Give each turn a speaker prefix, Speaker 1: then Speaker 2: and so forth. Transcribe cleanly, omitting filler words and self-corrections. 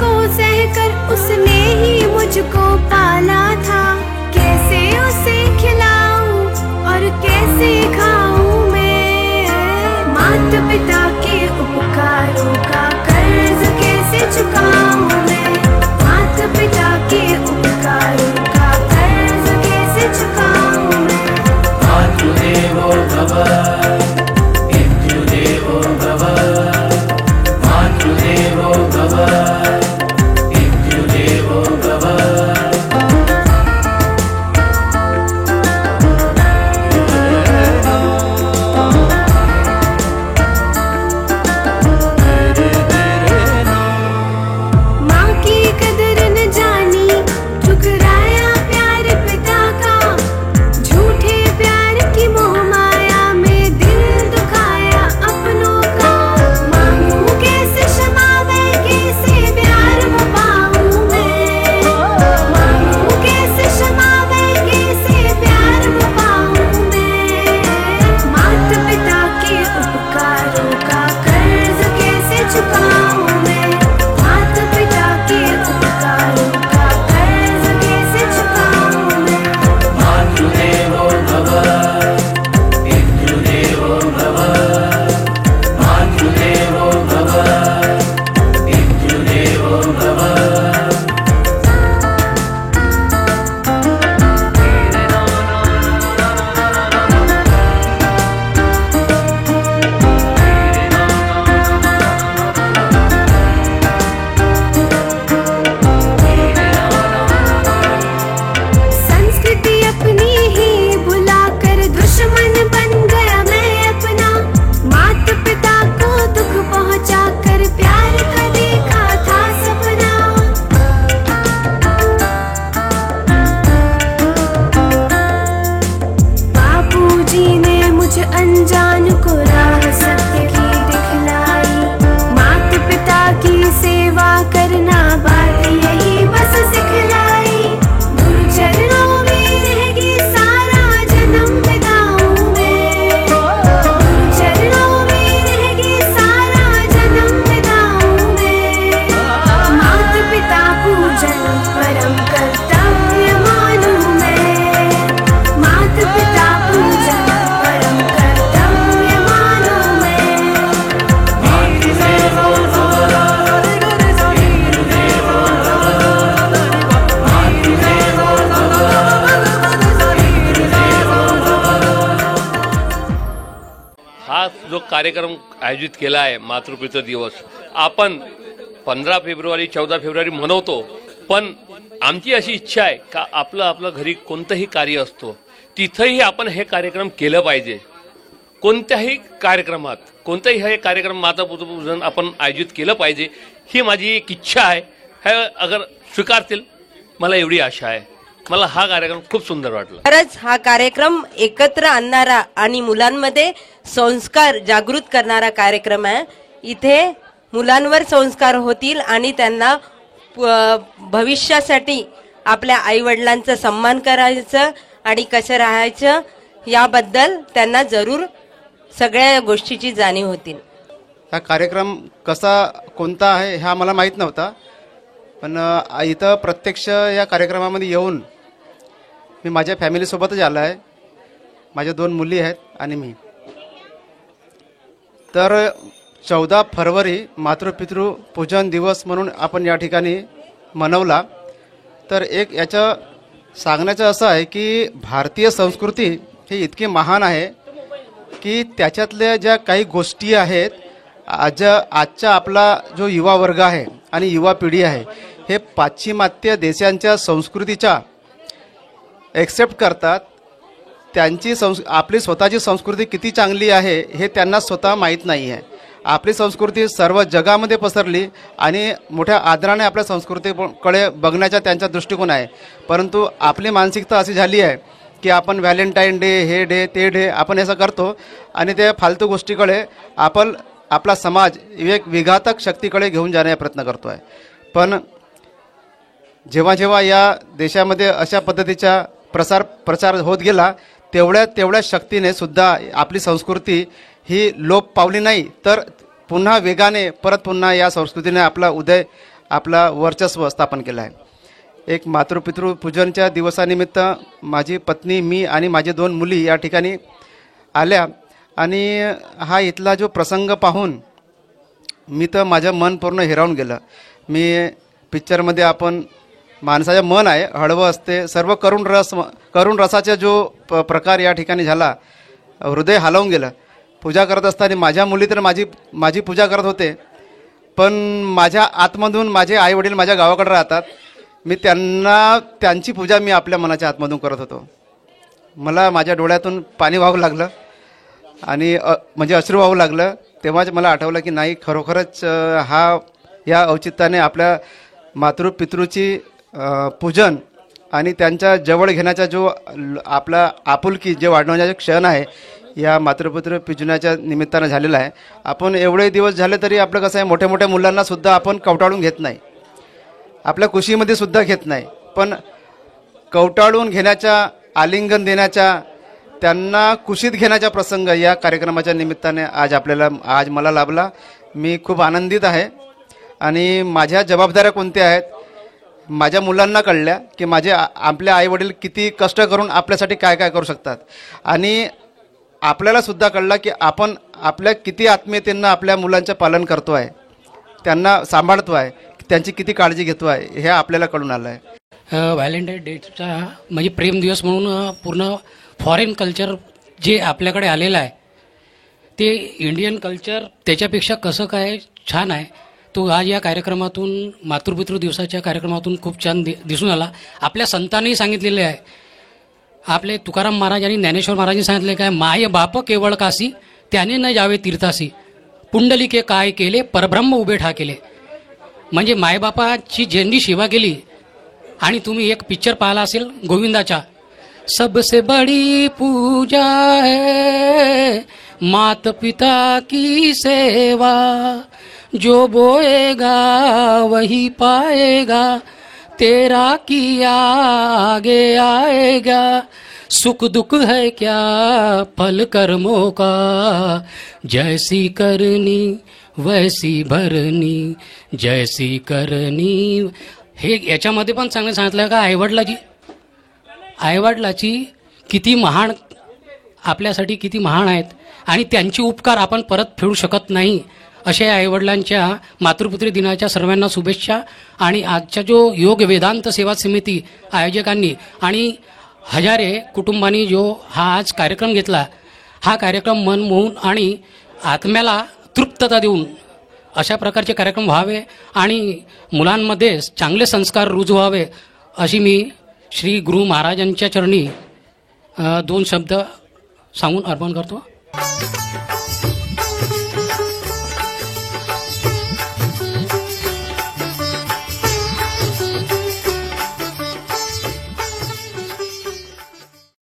Speaker 1: को सहकर उसने ही मुझको पाला था। कैसे उसे खिलाऊं और कैसे खाऊं मैं, माता पिता के उपकारों का कर्ज कैसे चुकाऊं मैं, माता पिता के उपकारों का कर्ज कैसे चुकाऊं मैं।
Speaker 2: मातृदेवो भव पितृदेवो भव, मातृदेवो भव पितृदेवो भव।
Speaker 1: माँ की कदर न जानी, ठुकराया प्यार पिता का, झूठे प्यार की मोह माया में दिल दुखाया अपनों का। मांगू कैसे क्षमा मैं, कैसे प्यार वो पाऊं मैं, मांगू कैसे क्षमा मैं, कैसे प्यार वो पाऊं मैं। माता पिता के उपकारों का कर्ज कैसे चुकाऊं मैं, माता पिता के उपकारों का कर्ज कैसे चुकाऊं मैं।
Speaker 2: मातृदेवो भव पितृदेवो भव, मातृदेवो भव पितृदेवो भव।
Speaker 1: संस्कृति अपनी ही भुलाकर दुश्मन बन गया मैं अपना, माता पिता को दुख पहुंचा कर प्यार का देखा था सपना। बापूजी ने मुझ अनजान को राह सत्य की दिखलाई, माता पिता की सेवा करना बात यही बस सिखलाई। गुरु चरणों में रहेगी सारा जन्म बिताऊं मैं, गुरु चरणों में रहेगी सारा जन्म बिताऊं मैं। माता पिता पूजन परम कर्तव्य मानूं मैं, माता पिता पूजन परम कर्तव्य मानूं मैं।
Speaker 2: मातृदेवो भव पितृदेवो भव, मातृदेवो भव पितृदेवो भव।
Speaker 3: हा जो कार्यक्रम आयोजित केला आहे मातृपितृ दिवस, आपण 15 फेब्रुवारी 14 फेब्रुवारी मनवतो, पण आमची अशी इच्छा आहे का आपलं घरी कोणतंही कार्य असतो तिथंही आपण हे कार्यक्रम केलं पाहिजे। कोणत्याही कार्यक्रमात कोणताही हे कार्यक्रम मातापितृपूजन आपण आयोजित केलं पाहिजे, ही माझी एक इच्छा आहे। हे अगर स्वीकारतील मला एवढी आशा आहे। मला हा कार्यक्रम खूप सुंदर वाटला।
Speaker 4: खरंच हा कार्यक्रम एकत्र आणणारा आणि मुलांमध्ये संस्कार जागृत करणारा कार्यक्रम आहे। इथे मुलांवर संस्कार होतील आणि त्यांना भविष्यासाठी आपल्या आईवडिलांचा सन्मान करायचं आणि कसं राहायचं याबद्दल त्यांना जरूर सगळ्या गोष्टीची जाणीव होतील।
Speaker 5: हा कार्यक्रम कसा कोणता आहे हा मला माहीत नव्हता, पण इथं प्रत्यक्ष या कार्यक्रमामध्ये येऊन मी माझ्या फॅमिलीसोबतच आलो आहे। माझ्या 2 मुली आहेत आणि मी। तर 14 फरवरी मातृपितृ पूजन दिवस म्हणून आपण या ठिकाणी मनवला। तर एक याचं सांगण्याचं असं आहे की भारतीय संस्कृती ही इतकी महान आहे की त्याच्यातल्या ज्या काही गोष्टी आहेत, आजचा आपला जो युवा वर्ग आहे आणि युवा पिढी आहे हे पाश्चिमात्य देशांच्या संस्कृतीच्या एक्सेप्ट करतात। त्यांची आपली स्वतःची संस्कृती किती चांगली आहे हे त्यांना स्वतः माहीत नाही आहे। आपली संस्कृती सर्व जगामध्ये पसरली आणि मोठ्या आदराने आपल्या संस्कृतीकडे बघण्याचा त्यांचा दृष्टिकोन आहे, परंतु आपली मानसिकता अशी झाली आहे की आपण व्हॅलेंटाईन डे, हे डे, ते डे आपण असं करतो आणि त्या फालतू गोष्टीकडे आपण आपला समाज एक विघातक शक्तीकडे घेऊन जाण्याचा प्रयत्न करतो आहे। पण जेव्हा जेव्हा या देशामध्ये अशा पद्धतीचा प्रचार होत गेला, तेवढ्या शक्तीने सुद्धा आपली संस्कृती ही लोप पावली नाही, तर पुन्हा वेगाने परत पुन्हा या संस्कृतीने आपला उदय आपला वर्चस्व स्थापन केलं आहे. एक मातृपितृ पूजनच्या दिवसानिमित्त माझी पत्नी, मी आणि माझे 2 मुली या ठिकाणी आल्या आणि हा इथला जो प्रसंग पाहून मी तर माझं मन पूर्ण हिरावून गेलं. मी पिक्चरमध्ये आपण माणसाचं मन आहे, हळवं असते, सर्व करुण रसाचा जो प्रकार या ठिकाणी झाला, हृदय हलवून गेलं. पूजा करत असताना माझ्या मुली तर माझी पूजा करत होते, पण माझ्या आतमधून माझे आईवडील माझ्या गावाकडे राहतात, मी त्यांची पूजा मी आपल्या मनाच्या आतमधून करत होतो. मला माझ्या डोळ्यातून पाणी वाहू लागलं आणि म्हणजे अश्रू वाहू लागलं. तेव्हाच मला आठवलं की नाही, खरोखरच या औचित्याने आपल्या मातृपितृची पूजन आणि त्यांच्या जवळ घेण्याचा जो आपला आपुलकी जे वाढवण्याचा क्षण आहे, या मातृपितृ पूजनाच्या निमित्तानं झालेला आहे. आपण एवढे दिवस झाले तरी आपलं कसं आहे, मोठ्या मोठ्या मुलांना सुद्धा आपण कवटाळून घेत नाही, आपल्या कुशीमध्ये सुद्धा घेत नाही, पण कवटाळून घेण्याच्या, आलिंगन देण्याच्या, त्यांना कुशीत घेण्याचा प्रसंग या कार्यक्रमाच्या निमित्ताने आज मला लाभला. मी खूप आनंदित आहे आणि माझ्या जबाबदाऱ्या कोणत्या आहेत माझ्या मुलांना कळल्या की आपले आईवडील किती कष्ट करून आपल्यासाठी काय काय करू शकतात आणि आपल्याला सुद्धा कळलं की आपण आपल्या किती आत्मीयतेनं आपल्या मुलांचं पालन करतो आहे, त्यांना सांभाळतो आहे, त्यांची किती काळजी घेतो आहे, हे आपल्याला कळून आलं आहे.
Speaker 6: व्हॅलेंटाईन डेचा म्हणजे प्रेम दिवस म्हणून पूर्ण फॉरेन कल्चर जे आपल्याकडे आलेलं आहे ते इंडियन कल्चर त्याच्यापेक्षा कसं काय छान आहे, तो आज या कार्यक्रमातून, मातृपितृ दिवसाच्या कार्यक्रमातून खूप छान दिसून आला. आपल्या संतांनी सांगितलेले आहे, आपले तुकाराम महाराज आणि ज्ञानेश्वर महाराजांनी सांगितले काय, माय बाप केवळ कासी त्याने न जावे तीर्थासी, पुंडलिके काय केले परब्रह्म उभे ठाकेले. म्हणजे मायबापाची ज्यांनी सेवा केली. आणि तुम्ही एक पिक्चर पाहिला असेल गोविंदाचा, सबसे बड़ी पूजा है मात पिता की सेवा, जो बोएगा वही पाएगा, तेरा किया आगे आएगा, सुख दुख है क्या फल कर्मों का, जैसी करनी वैसी भरनी, जैसी करनी. हे याच्यामध्ये पण चांगलं सांगितलं का आईवडिलाची किती महान, आपल्यासाठी किती महान आहेत आणि त्यांचे उपकार आपण परत फेडू शकत नाही. अशा आईवडिलांच्या मातृपुत्री दिनाच्या सर्वांना शुभेच्छा. आणि आजच्या जो योग वेदांत सेवा समिती आयोजकांनी आणि हजारे कुटुंबांनी जो हा आज कार्यक्रम घेतला, हा कार्यक्रम मन मोहून आणि आत्म्याला तृप्तता देऊन अशा प्रकारचे कार्यक्रम व्हावे आणि मुलांमध्ये चांगले संस्कार रुजू व्हावे अशी मी श्री गुरु महाराजांच्या चरणी 2 शब्द सांगून अर्पण करतो.